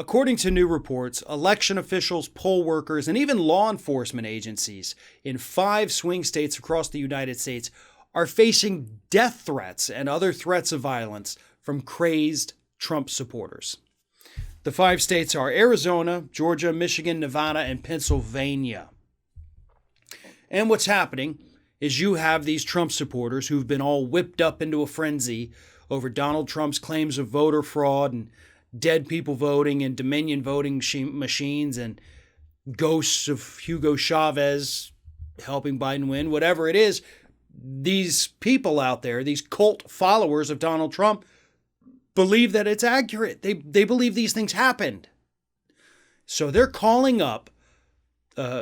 According to new reports, election officials, poll workers, and even law enforcement agencies in 5 swing states across the United States are facing death threats and other threats of violence from crazed Trump supporters. The 5 states are Arizona, Georgia, Michigan, Nevada, and Pennsylvania. And what's happening is you have these Trump supporters who've been all whipped up into a frenzy over Donald Trump's claims of voter fraud and dead people voting and Dominion voting machines and ghosts of Hugo Chavez helping Biden win, whatever it is. These people out there, these cult followers of Donald Trump, believe that it's accurate. They believe these things happened. So they're calling up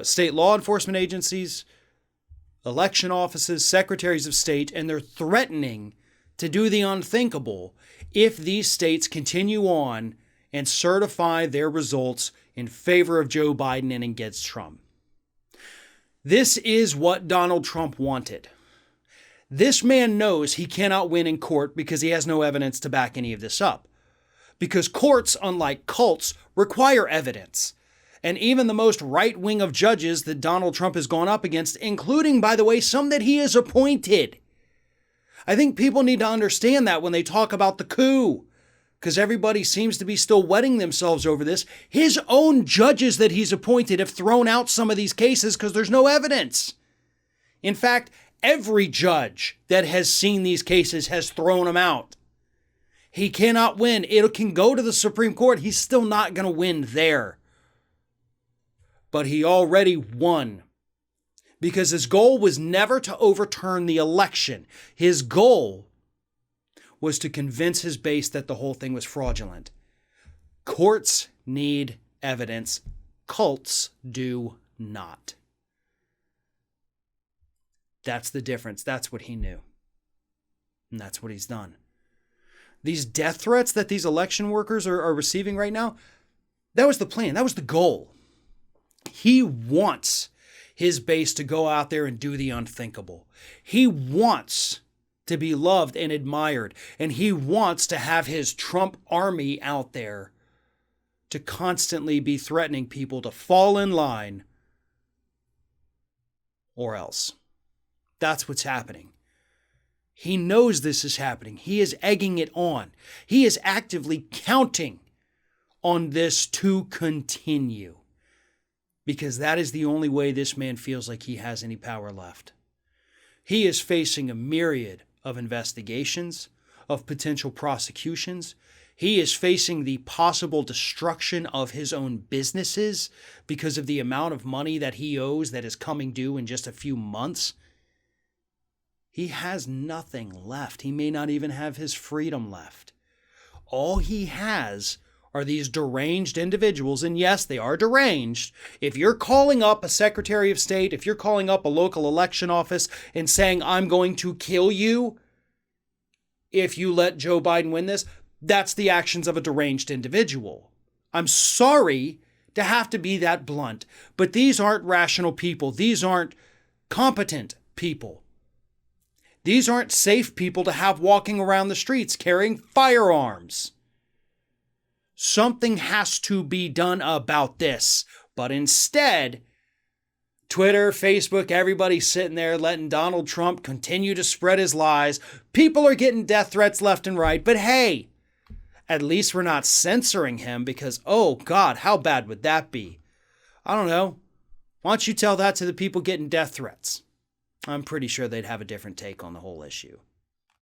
state law enforcement agencies, election offices, secretaries of state, and they're threatening to do the unthinkable if these states continue on and certify their results in favor of Joe Biden and against Trump. This is what Donald Trump wanted. This man knows he cannot win in court because he has no evidence to back any of this up. Because courts, unlike cults, require evidence. And even the most right wing of judges that Donald Trump has gone up against, including, by the way, some that he has appointed. I think people need to understand that when they talk about the coup, because everybody seems to be still wetting themselves over this. His own judges that he's appointed have thrown out some of these cases because there's no evidence. In fact, every judge that has seen these cases has thrown them out. He cannot win. It can go to the Supreme Court. He's still not going to win there. But he already won. Because his goal was never to overturn the election. His goal was to convince his base that the whole thing was fraudulent. Courts need evidence. Cults do not. That's the difference. That's what he knew. And that's what he's done. These death threats that these election workers are receiving right now, that was the plan. That was the goal. He wants his base to go out there and do the unthinkable. He wants to be loved and admired, and he wants to have his Trump army out there to constantly be threatening people to fall in line or else. That's what's happening. He knows this is happening. He is egging it on. He is actively counting on this to continue. Because that is the only way this man feels like he has any power left. He is facing a myriad of investigations, of potential prosecutions. He is facing the possible destruction of his own businesses because of the amount of money that he owes that is coming due in just a few months. He has nothing left. He may not even have his freedom left. All he has are these deranged individuals, and yes, they are deranged. If you're calling up a Secretary of State, if you're calling up a local election office and saying, I'm going to kill you if you let Joe Biden win this, that's the actions of a deranged individual. I'm sorry to have to be that blunt, but these aren't rational people. These aren't competent people. These aren't safe people to have walking around the streets carrying firearms. Something has to be done about this. But instead, Twitter, Facebook, everybody's sitting there letting Donald Trump continue to spread his lies. People are getting death threats left and right. But hey, at least we're not censoring him because, oh God, how bad would that be? I don't know. Why don't you tell that to the people getting death threats? I'm pretty sure they'd have a different take on the whole issue.